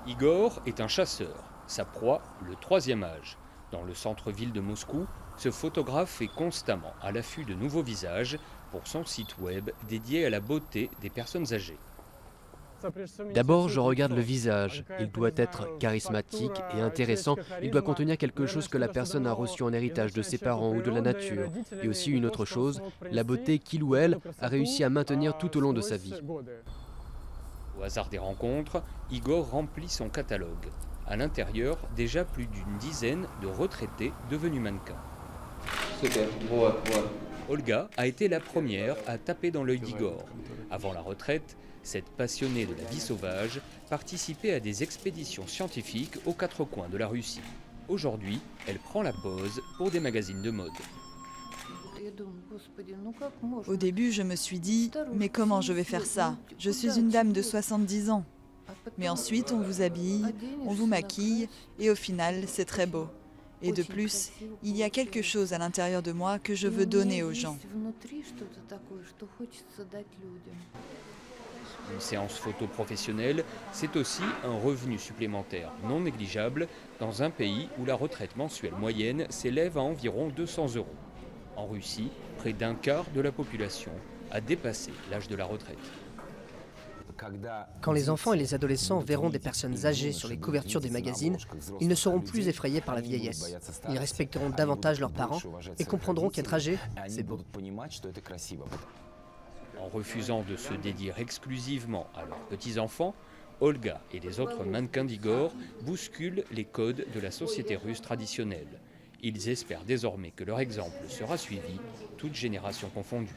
Igor est un chasseur, sa proie, le troisième âge. Dans le centre-ville de Moscou, ce photographe est constamment à l'affût de nouveaux visages pour son site web dédié à la beauté des personnes âgées. D'abord, je regarde le visage. Il doit être charismatique et intéressant. Il doit contenir quelque chose que la personne a reçu en héritage de ses parents ou de la nature. Et aussi une autre chose, la beauté qu'il ou elle a réussi à maintenir tout au long de sa vie. Au hasard des rencontres, Igor remplit son catalogue. À l'intérieur, déjà plus d'une dizaine de retraités devenus mannequins. Olga a été la première à taper dans l'œil d'Igor. Avant la retraite, cette passionnée de la vie sauvage participait à des expéditions scientifiques aux quatre coins de la Russie. Aujourd'hui, elle prend la pose pour des magazines de mode. Au début, je me suis dit, mais comment je vais faire ça? Je suis une dame de 70 ans. Mais ensuite, on vous habille, on vous maquille, et au final, c'est très beau. Et de plus, il y a quelque chose à l'intérieur de moi que je veux donner aux gens. Une séance photo professionnelle, c'est aussi un revenu supplémentaire non négligeable dans un pays où la retraite mensuelle moyenne s'élève à environ 200 €. En Russie, près d'un quart de la population a dépassé l'âge de la retraite. Quand les enfants et les adolescents verront des personnes âgées sur les couvertures des magazines, ils ne seront plus effrayés par la vieillesse. Ils respecteront davantage leurs parents et comprendront qu'être âgé, c'est beau. En refusant de se dédier exclusivement à leurs petits-enfants, Olga et les autres mannequins d'Igor bousculent les codes de la société russe traditionnelle. Ils espèrent désormais que leur exemple sera suivi, toutes générations confondues.